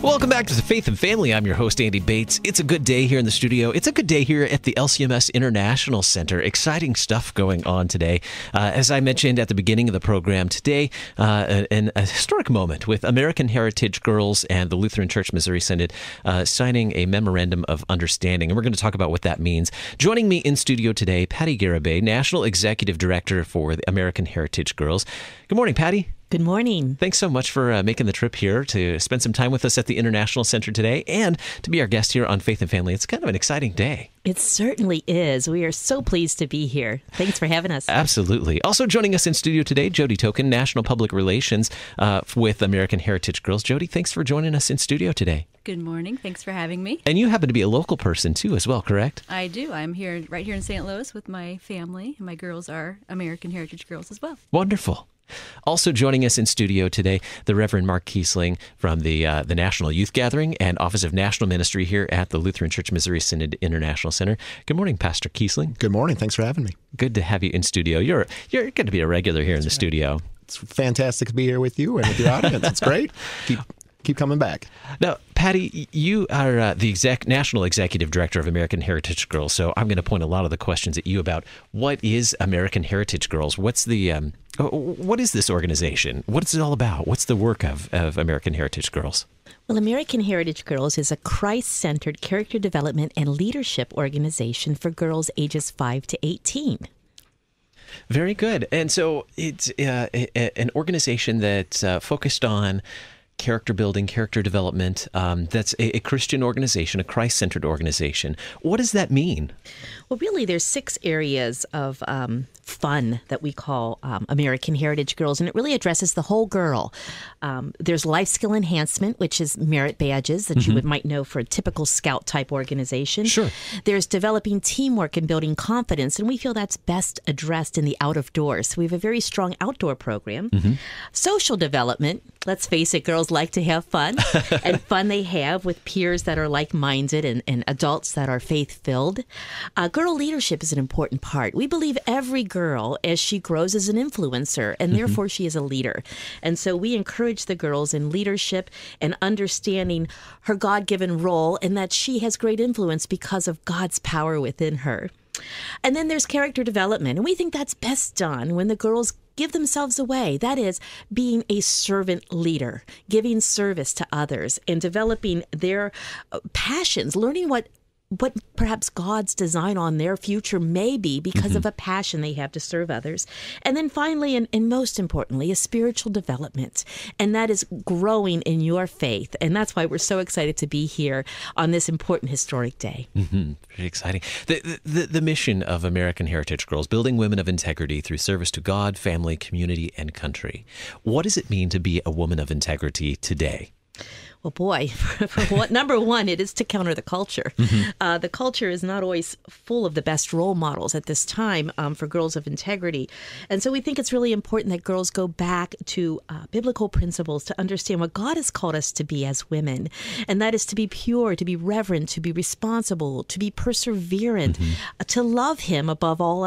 Welcome back to the Faith and Family. I'm your host, Andy Bates. It's a good day here in the studio. It's a good day here at the LCMS International Center. Exciting stuff going on today. As I mentioned at the beginning of the program, today, a historic moment with American Heritage Girls and the Lutheran Church Missouri Synod signing a Memorandum of Understanding. And we're going to talk about what that means. Joining me in studio today, Patti Garibay, National Executive Director for the American Heritage Girls. Good morning, Patti. Good morning. Thanks so much for making the trip here to spend some time with us at the International Center today and to be our guest here on Faith and Family. It's kind of an exciting day. It certainly is. We are so pleased to be here. Thanks for having us. Absolutely. Also joining us in studio today, Jody Token, National Public Relations with American Heritage Girls. Jody, thanks for joining us in studio today. Good morning. Thanks for having me. And you happen to be a local person too as well, correct? I do. I'm here right here in St. Louis with my family. My girls are American Heritage Girls as well. Wonderful. Also joining us in studio today, the Reverend Mark Kiessling from the National Youth Gathering and Office of National Ministry here at the Lutheran Church Missouri Synod International Center. Good morning, Pastor Kiessling. Good morning. Thanks for having me. Good to have you in studio. You're going to be a regular here in the studio. It's fantastic to be here with you and with your audience. It's great. Keep coming back. Now, Patti, you are the National Executive Director of American Heritage Girls, so I'm going to point a lot of the questions at you about what is American Heritage Girls? What is this organization? What is it all about? What's the work of American Heritage Girls? Well, American Heritage Girls is a Christ-centered character development and leadership organization for girls ages 5 to 18. Very good. And so it's an organization that's focused on character building, character development. That's a Christian organization, a Christ-centered organization. What does that mean? Well, really, there's 6 areas of fun that we call American Heritage Girls, and it really addresses the whole girl. There's life skill enhancement, which is merit badges that you might know for a typical scout-type organization. Sure. There's developing teamwork and building confidence, and we feel that's best addressed in the out of doors. So we have a very strong outdoor program. Social development. Let's face it, girls like to have fun, and fun they have with peers that are like-minded and adults that are faith-filled. Girl leadership is an important part. We believe every girl, as she grows, is an influencer, and therefore she is a leader. And so we encourage the girls in leadership and understanding her God-given role and that she has great influence because of God's power within her. And then there's character development, and we think that's best done when the girls give themselves away. That is, being a servant leader, giving service to others, and developing their passions, learning what perhaps God's design on their future may be because of a passion they have to serve others. And then finally, and most importantly, a spiritual development. And that is growing in your faith. And that's why we're so excited to be here on this important historic day. Very exciting. The mission of American Heritage Girls, building women of integrity through service to God, family, community, and country. What does it mean to be a woman of integrity today? Well, boy, number one, it is to counter the culture. The culture is not always full of the best role models at this time for girls of integrity. And so we think it's really important that girls go back to biblical principles to understand what God has called us to be as women. And that is to be pure, to be reverent, to be responsible, to be perseverant, to love Him above all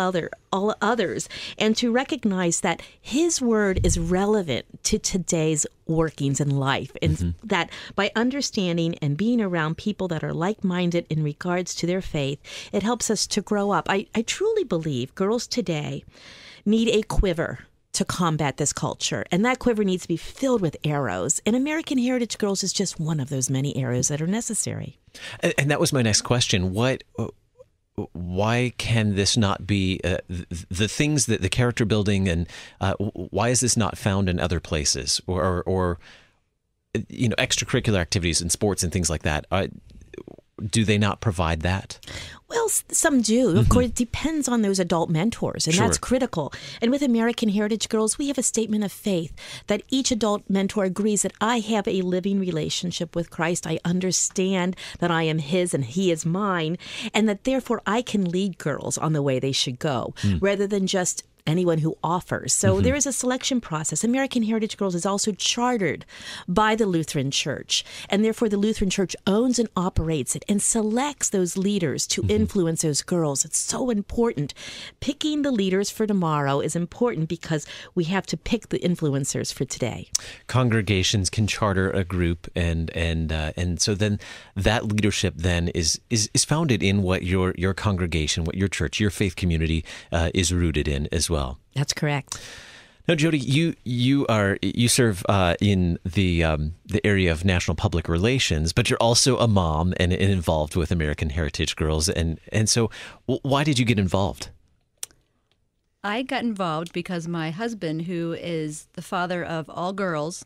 others, and to recognize that His word is relevant to today's workings in life, and that by understanding and being around people that are like-minded in regards to their faith, it helps us to grow up. I truly believe girls today need a quiver to combat this culture, and that quiver needs to be filled with arrows, and American Heritage Girls is just one of those many arrows that are necessary. And that was my next question. Why can this not be the things that the character building and why is this not found in other places or extracurricular activities and sports and things like that? Do they not provide that? Well, some do. Of course, it depends on those adult mentors, and that's critical. And with American Heritage Girls, we have a statement of faith that each adult mentor agrees that I have a living relationship with Christ. I understand that I am His and He is mine, and that therefore I can lead girls on the way they should go, rather than just anyone who offers. So there is a selection process. American Heritage Girls is also chartered by the Lutheran Church, and therefore the Lutheran Church owns and operates it and selects those leaders to influence those girls. It's so important. Picking the leaders for tomorrow is important because we have to pick the influencers for today. Congregations can charter a group, and so then that leadership then is founded in what your congregation, what your church, your faith community is rooted in as well. That's correct. Now, Jody, you serve in the area of national public relations, but you're also a mom and involved with American Heritage Girls, and so why did you get involved? I got involved because my husband, who is the father of all girls,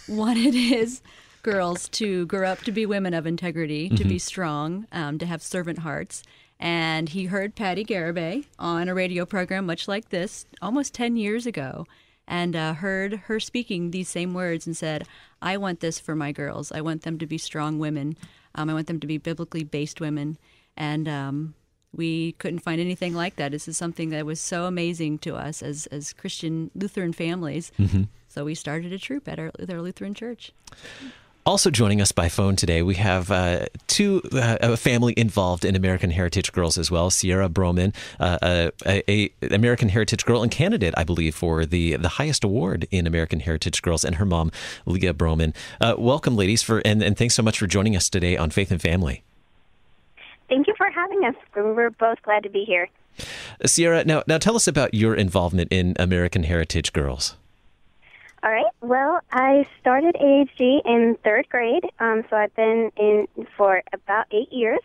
wanted his girls to grow up to be women of integrity, to be strong, to have servant hearts. And he heard Patti Garibay on a radio program much like this almost 10 years ago, and heard her speaking these same words and said, I want this for my girls. I want them to be strong women. I want them to be biblically based women. And we couldn't find anything like that. This is something that was so amazing to us as Christian Lutheran families. So we started a troop at our Lutheran church. Also joining us by phone today, we have a family involved in American Heritage Girls as well. Sierra Broman, a American Heritage Girl and candidate, I believe, for the highest award in American Heritage Girls, and her mom, Leah Broman. Welcome, ladies, and thanks so much for joining us today on Faith and Family. Thank you for having us. We're both glad to be here. Sierra, now tell us about your involvement in American Heritage Girls. All right. Well, I started AHG in third grade, so I've been in for about 8 years.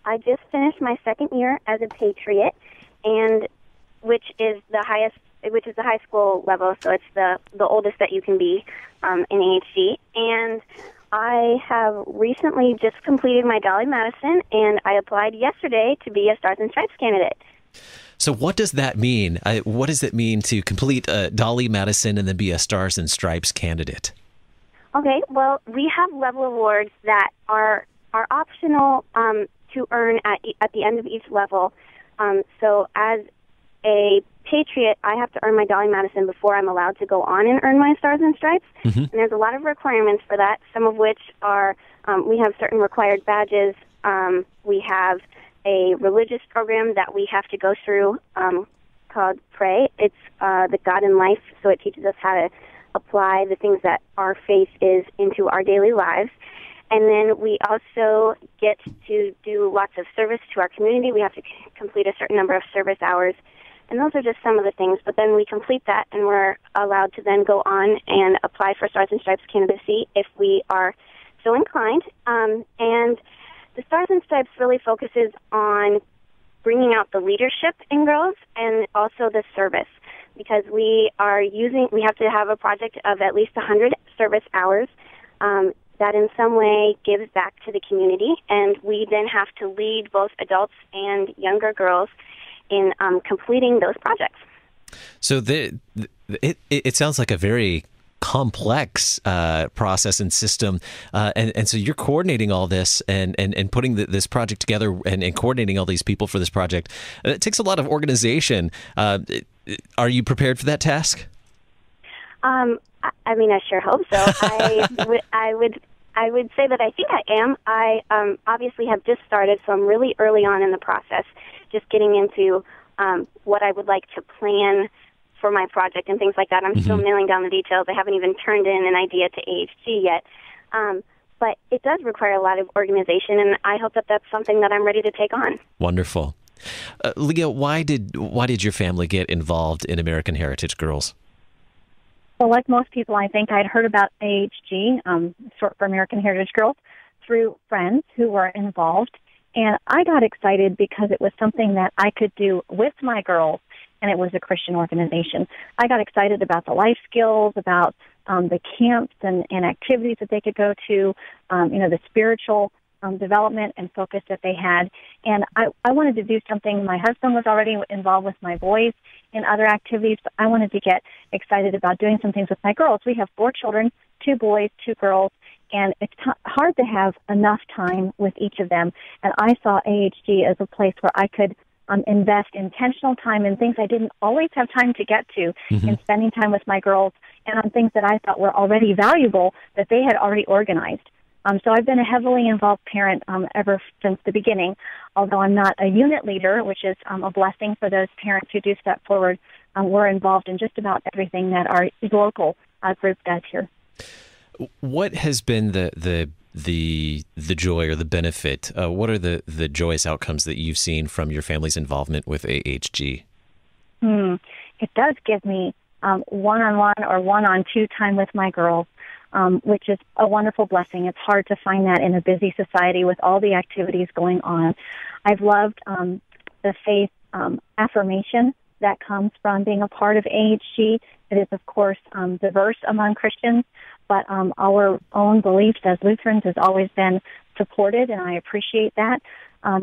I just finished my second year as a Patriot, and which is the high school level, so it's the oldest that you can be in AHG. And I have recently just completed my Dolly Madison, and I applied yesterday to be a Stars and Stripes candidate. So what does that mean? What does it mean to complete Dolly Madison and then be a Stars and Stripes candidate? Okay, well, we have level awards that are optional to earn at the end of each level. So as a Patriot, I have to earn my Dolly Madison before I'm allowed to go on and earn my Stars and Stripes. And there's a lot of requirements for that, some of which are we have certain required badges. We have a religious program that we have to go through called Pray. It's the God in Life, so it teaches us how to apply the things that our faith is into our daily lives. And then we also get to do lots of service to our community. We have to complete a certain number of service hours. And those are just some of the things. But then we complete that, and we're allowed to then go on and apply for Stars and Stripes candidacy if we are so inclined. And the Stars and Stripes really focuses on bringing out the leadership in girls and also the service, because we have to have a project of at least 100 service hours that in some way gives back to the community, and we then have to lead both adults and younger girls in completing those projects. So it sounds like a very complex process and system, and so you're coordinating all this and putting this project together and coordinating all these people for this project. It takes a lot of organization. Are you prepared for that task? I mean, I sure hope so. I would say that I think I am. I obviously have just started, so I'm really early on in the process, just getting into what I would like to plan for my project and things like that. I'm still nailing down the details. I haven't even turned in an idea to AHG yet. But it does require a lot of organization, and I hope that that's something that I'm ready to take on. Wonderful. Leah, why did your family get involved in American Heritage Girls? Well, like most people, I think I'd heard about AHG, short for American Heritage Girls, through friends who were involved. And I got excited because it was something that I could do with my girls, and it was a Christian organization. I got excited about the life skills, about the camps and activities that they could go to, the spiritual development and focus that they had. And I wanted to do something. My husband was already involved with my boys in other activities, but I wanted to get excited about doing some things with my girls. We have 4 children, 2 boys, 2 girls, and it's hard to have enough time with each of them. And I saw AHG as a place where I could invest intentional time in things I didn't always have time to get to, and spending time with my girls and on things that I thought were already valuable that they had already organized. So I've been a heavily involved parent ever since the beginning, although I'm not a unit leader, which is a blessing for those parents who do step forward. We're involved in just about everything that our local group does here. What has been the joy or the benefit? What are the joyous outcomes that you've seen from your family's involvement with AHG? It does give me one-on-one or one-on-two time with my girls, which is a wonderful blessing. It's hard to find that in a busy society with all the activities going on. I've loved the faith affirmation that comes from being a part of AHG. It is, of course, diverse among Christians, but our own beliefs as Lutherans has always been supported, and I appreciate that.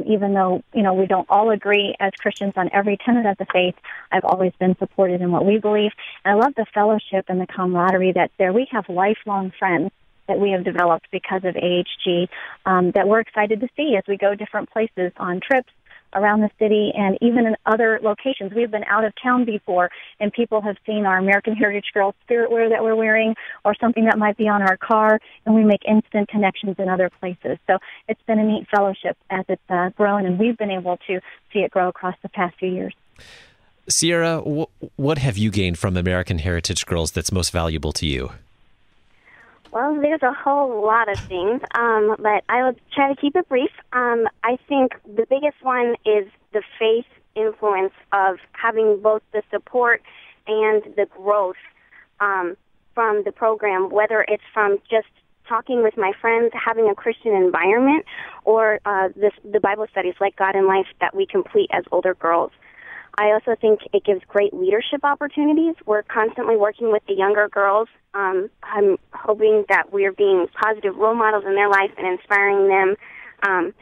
Even though, we don't all agree as Christians on every tenet of the faith, I've always been supported in what we believe. And I love the fellowship and the camaraderie that's there. We have lifelong friends that we have developed because of AHG that we're excited to see as we go different places on trips around the city and even in other locations. We've been out of town before, and people have seen our American Heritage Girls spirit wear that we're wearing or something that might be on our car, and we make instant connections in other places. So it's been a neat fellowship as it's grown, and we've been able to see it grow across the past few years. Sierra, what have you gained from American Heritage Girls that's most valuable to you? Well, there's a whole lot of things, but I will try to keep it brief. I think the biggest one is the faith influence of having both the support and the growth from the program, whether it's from just talking with my friends, having a Christian environment, or the Bible studies like God in Life that we complete as older girls. I also think it gives great leadership opportunities. We're constantly working with the younger girls. I'm hoping that we're being positive role models in their life and inspiring them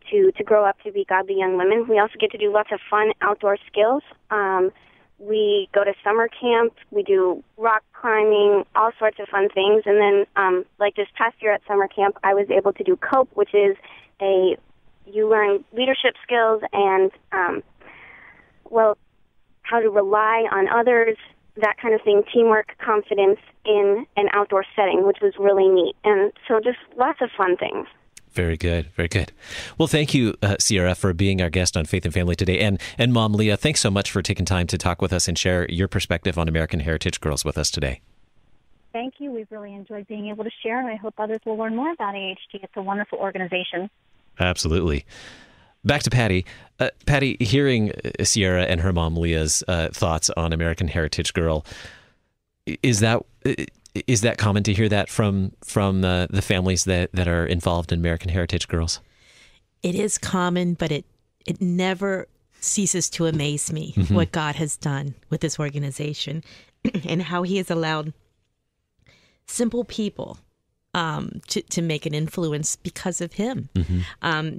to grow up to be godly young women. We also get to do lots of fun outdoor skills. We go to summer camp. We do rock climbing, all sorts of fun things. And then, like this past year at summer camp, I was able to do COPE, which is you learn leadership skills and how to rely on others, that kind of thing, teamwork, confidence in an outdoor setting, which was really neat. And so just lots of fun things. Very good. Very good. Well, thank you, Sierra, for being our guest on Faith and Family today. And Mom Leah, thanks so much for taking time to talk with us and share your perspective on American Heritage Girls with us today. Thank you. We've really enjoyed being able to share, and I hope others will learn more about AHG. It's a wonderful organization. Absolutely. Back to Patti. Patti, hearing Sierra and her mom Leah's thoughts on American Heritage Girl, is that common to hear that from the families that are involved in American Heritage Girls? It is common, but it never ceases to amaze me what God has done with this organization and how He has allowed simple people to make an influence because of Him.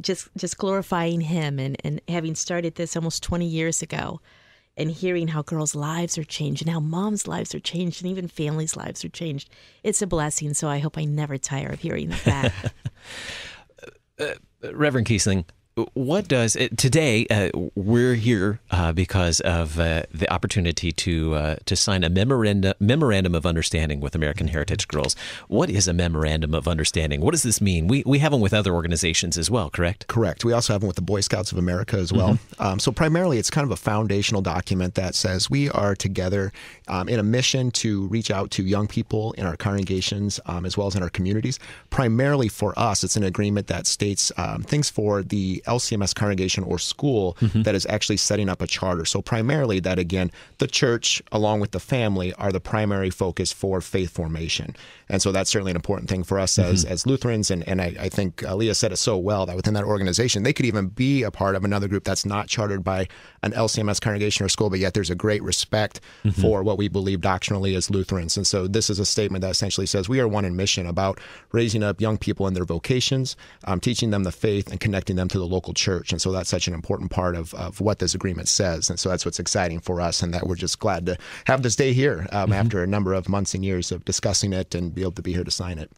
Just glorifying Him and having started this almost 20 years ago and hearing how girls' lives are changed and how moms' lives are changed and even families' lives are changed. It's a blessing, so I hope I never tire of hearing that. Reverend Kiessling, what does today? We're here because of the opportunity to sign a memorandum of understanding with American Heritage Girls. What is a memorandum of understanding? What does this mean? We have them with other organizations as well, correct? Correct. We also have them with the Boy Scouts of America as well. So primarily, it's kind of a foundational document that says we are together in a mission to reach out to young people in our congregations as well as in our communities. Primarily for us, it's an agreement that states things for the LCMS congregation or school that is actually setting up a charter. So primarily that, again, the church along with the family are the primary focus for faith formation. And so that's certainly an important thing for us as Lutherans. And I think Leah said it so well that within that organization, they could even be a part of another group that's not chartered by an LCMS congregation or school, but yet there's a great respect for what we believe doctrinally as Lutherans. And so this is a statement that essentially says we are one in mission about raising up young people in their vocations, teaching them the faith, and connecting them to the local church. And so that's such an important part of what this agreement says. And so that's what's exciting for us, and that we're just glad to have this day here after a number of months and years of discussing it and be able to be here to sign it.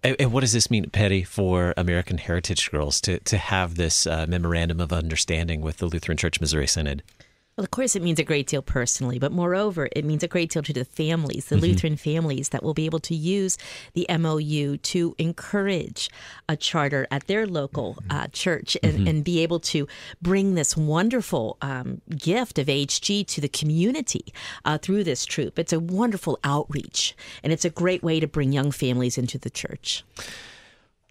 And what does this mean, Patti, for American Heritage Girls to have this memorandum of understanding with the Lutheran Church Missouri Synod? Well, of course, it means a great deal personally, but moreover, it means a great deal to the families, the Lutheran families that will be able to use the MOU to encourage a charter at their local church and be able to bring this wonderful gift of HG to the community through this troop. It's a wonderful outreach, and it's a great way to bring young families into the church.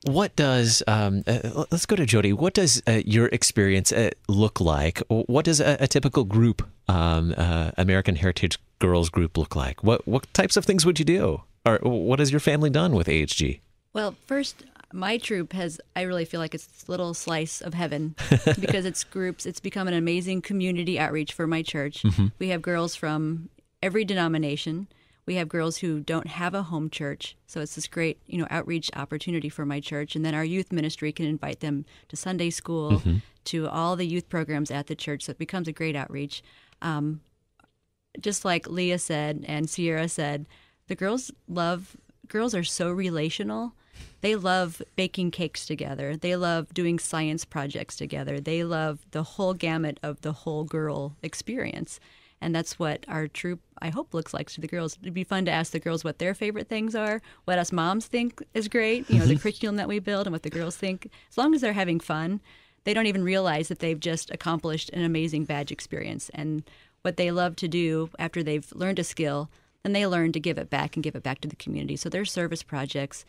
What does, let's go to Jody. What does your experience look like? What does a typical group, American Heritage Girls group look like? What types of things would you do? Or what has your family done with AHG? Well, first, my troop I really feel like it's this little slice of heaven because it's groups. It's become an amazing community outreach for my church. We have girls from every denomination. We have girls who don't have a home church, so it's this great, outreach opportunity for my church. And then our youth ministry can invite them to Sunday school, to all the youth programs at the church, so it becomes a great outreach. Just like Leah said and Sierra said, the girls are so relational. They love baking cakes together. They love doing science projects together. They love the whole gamut of the whole girl experience. And that's what our troop, I hope, looks like to the girls. It'd be fun to ask the girls what their favorite things are, what us moms think is great, the curriculum that we build and what the girls think. As long as they're having fun, they don't even realize that they've just accomplished an amazing badge experience. And what they love to do after they've learned a skill, then they learn to give it back and give it back to the community. So their service projects,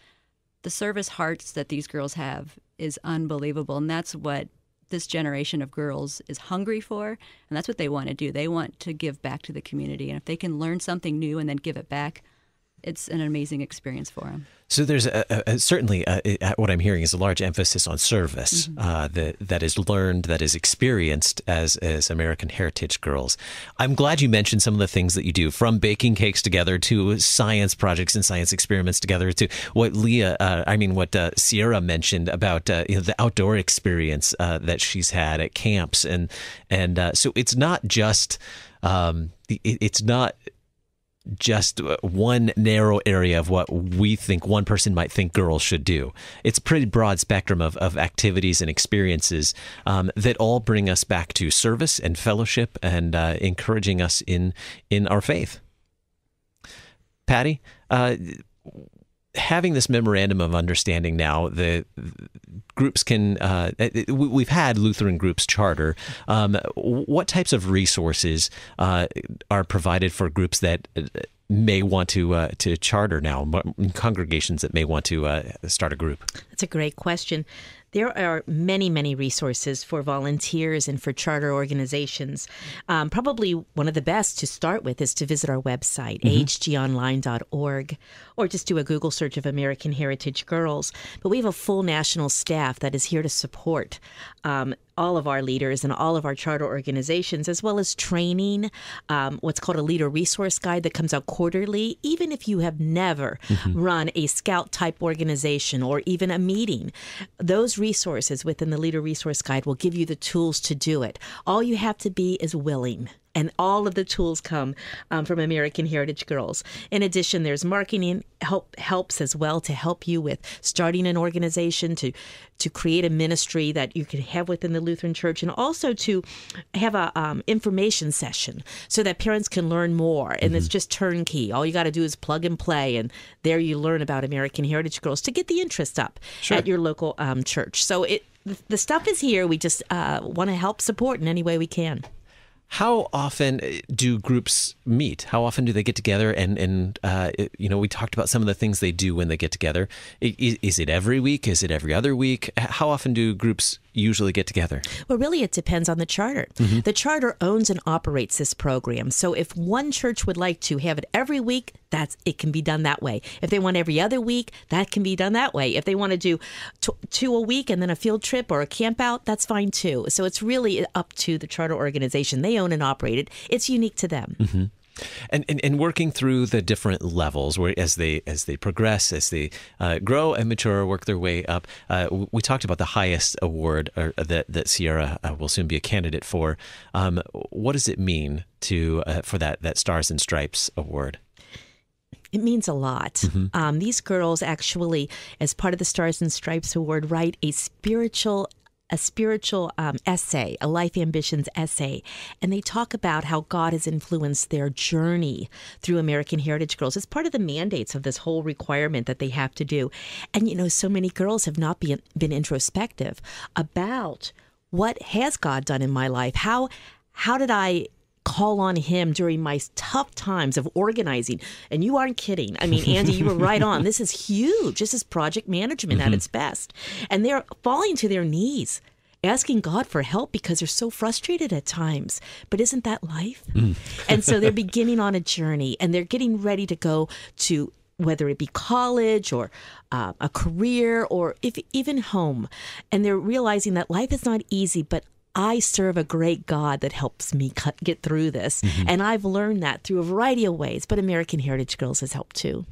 the service hearts that these girls have is unbelievable. And that's what this generation of girls is hungry for, and that's what they want to do. They want to give back to the community, and if they can learn something new and then give it back, it's an amazing experience for them. So there's certainly what I'm hearing is a large emphasis on service that is learned, that is experienced as American Heritage Girls. I'm glad you mentioned some of the things that you do, from baking cakes together to science projects and science experiments together, to what Sierra mentioned about the outdoor experience that she's had at camps, and so it's not just just one narrow area of what we think one person might think girls should do. It's a pretty broad spectrum of activities and experiences that all bring us back to service and fellowship and encouraging us in our faith. Patti, having this memorandum of understanding now, the groups can, we've had Lutheran groups charter. What types of resources are provided for groups that may want to charter now, congregations that may want to start a group? That's a great question. There are many, many resources for volunteers and for charter organizations. Probably one of the best to start with is to visit our website, ahgonline.org, or just do a Google search of American Heritage Girls. But we have a full national staff that is here to support all of our leaders and all of our charter organizations, as well as training, what's called a leader resource guide that comes out quarterly. Even if you have never run a scout-type organization or even a meeting, those resources within the leader resource guide will give you the tools to do it. All you have to be is willing. And all of the tools come from American Heritage Girls. In addition, there's marketing helps as well to help you with starting an organization, to create a ministry that you can have within the Lutheran Church, and also to have a information session so that parents can learn more. And it's just turnkey. All you got to do is plug and play, and there you learn about American Heritage Girls to get the interest up at your local church. So the stuff is here. We just want to help support in any way we can. How often do groups meet? How often do they get together? And we talked about some of the things they do when they get together. Is it every week? Is it every other week? How often do groups usually get together? Well, really, it depends on the charter. The charter owns and operates this program. So if one church would like to have it every week, it can be done that way. If they want every other week, that can be done that way. If they want to do two a week and then a field trip or a camp out, that's fine too. So it's really up to the charter organization. They own and operate it. It's unique to them. And working through the different levels, where as they progress, as they grow and mature, work their way up. We talked about the highest award that Sierra will soon be a candidate for. What does it mean for that Stars and Stripes award? It means a lot. These girls actually, as part of the Stars and Stripes Award, write a spiritual essay, a life ambitions essay, and they talk about how God has influenced their journey through American Heritage Girls. It's part of the mandates of this whole requirement that they have to do. And so many girls have not been introspective about what has God done in my life. How did I call on him during my tough times of organizing? And you aren't kidding. I mean, Andy, you were right on. This is huge. This is project management at its best. And they're falling to their knees, asking God for help because they're so frustrated at times. But isn't that life? And so they're beginning on a journey, and they're getting ready to go to, whether it be college or a career, or even home. And they're realizing that life is not easy, but I serve a great God that helps me get through this. And I've learned that through a variety of ways, but American Heritage Girls has helped too.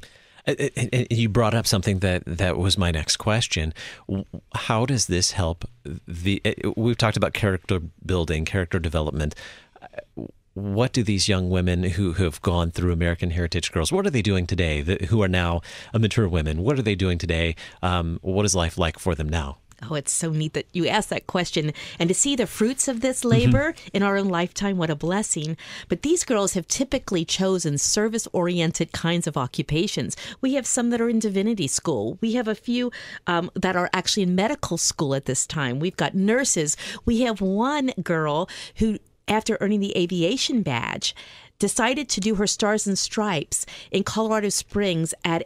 You brought up something that was my next question. How does this help? We've talked about character building, character development. What do these young women who have gone through American Heritage Girls, what are they doing today, who are now mature women? What are they doing today? What is life like for them now? Oh, it's so neat that you asked that question. And to see the fruits of this labor in our own lifetime, what a blessing. But these girls have typically chosen service-oriented kinds of occupations. We have some that are in divinity school. We have a few that are actually in medical school at this time. We've got nurses. We have one girl who, after earning the aviation badge, decided to do her Stars and Stripes in Colorado Springs at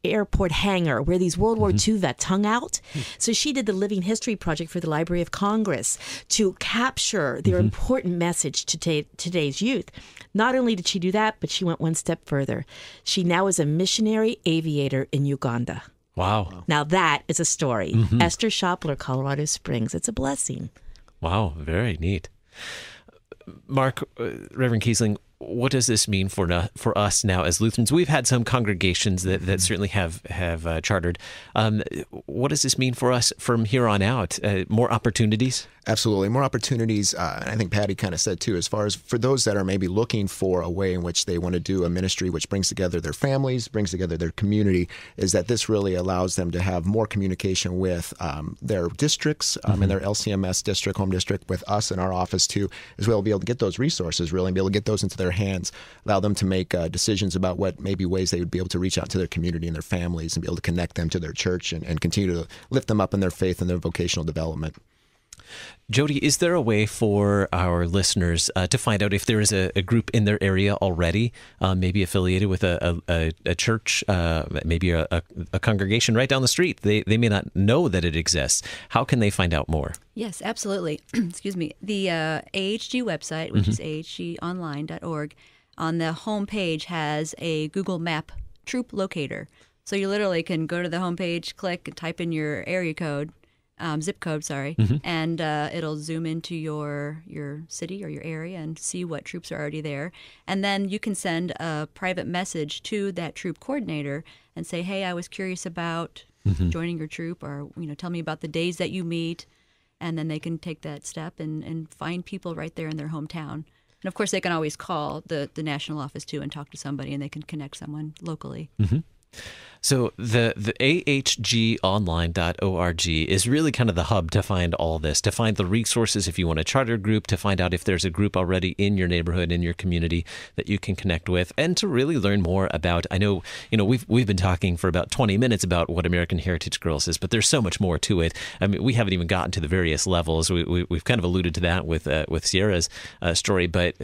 airport hangar where these World War II vets hung out. So she did the Living History Project for the Library of Congress to capture their important message to today's youth. Not only did she do that, but she went one step further. She now is a missionary aviator in Uganda. Wow. Now that is a story. Esther Shopler, Colorado Springs. It's a blessing. Wow, very neat. Mark, Reverend Kiessling, what does this mean for us now as Lutherans? We've had some congregations that certainly have chartered. What does this mean for us from here on out? More opportunities? Absolutely. More opportunities. And I think Patti kind of said, too, as far as for those that are maybe looking for a way in which they want to do a ministry which brings together their families, brings together their community, is that this really allows them to have more communication with their districts and their LCMS district, home district, with us in our office, too, as well, be able to get those resources, really, and be able to get those into their hands, allow them to make decisions about what maybe ways they would be able to reach out to their community and their families and be able to connect them to their church and continue to lift them up in their faith and their vocational development. Jody, is there a way for our listeners to find out if there is a group in their area already, maybe affiliated with a church, maybe a congregation right down the street? They may not know that it exists. How can they find out more? Yes, absolutely. Excuse me. The AHG website, which is ahgonline.org, on the home page has a Google Map troop locator. So you literally can go to the homepage, click, and type in your area code, zip code, and it'll zoom into your city or your area and see what troops are already there. And then you can send a private message to that troop coordinator and say, hey, I was curious about joining your troop, or tell me about the days that you meet. And then they can take that step and find people right there in their hometown. And of course, they can always call the national office too and talk to somebody, and they can connect someone locally. So the ahgonline.org is really kind of the hub to find all this, to find the resources if you want to charter a group, to find out if there's a group already in your neighborhood, in your community that you can connect with, and to really learn more about. I know, we've been talking for about 20 minutes about what American Heritage Girls is, but there's so much more to it. I mean, we haven't even gotten to the various levels. We've kind of alluded to that with Sierra's story, but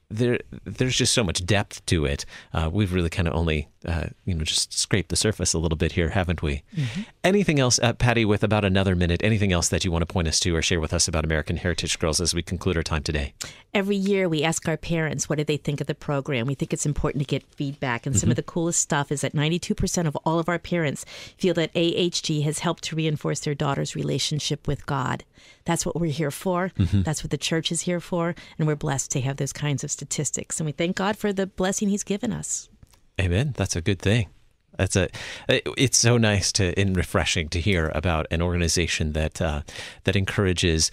there's just so much depth to it. We've really kind of only just scraped the surface a little bit here, haven't we? Anything else, Patti, with about another minute, anything else that you want to point us to or share with us about American Heritage Girls as we conclude our time today? Every year we ask our parents, what do they think of the program? We think it's important to get feedback. And some of the coolest stuff is that 92% of all of our parents feel that AHG has helped to reinforce their daughter's relationship with God. That's what we're here for. That's what the church is here for. And we're blessed to have those kinds of statistics. And we thank God for the blessing he's given us. Amen. That's a good thing. It's so nice and refreshing to hear about an organization that encourages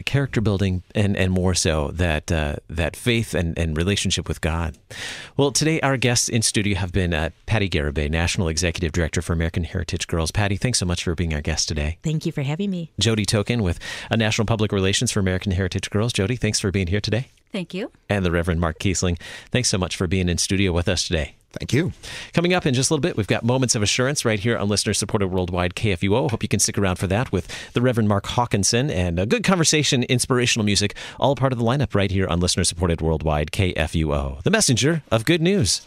character building and more so that faith and relationship with God. Well, today our guests in studio have been Patti Garibay, National Executive Director for American Heritage Girls. Patti, thanks so much for being our guest today. Thank you for having me. Jody Token with National Public Relations for American Heritage Girls. Jody, thanks for being here today. Thank you. And the Reverend Mark Kiessling, thanks so much for being in studio with us today. Thank you. Coming up in just a little bit, we've got Moments of Assurance right here on listener-supported worldwide KFUO. Hope you can stick around for that with the Reverend Mark Hawkinson and a good conversation, inspirational music, all part of the lineup right here on listener-supported worldwide KFUO, the messenger of good news.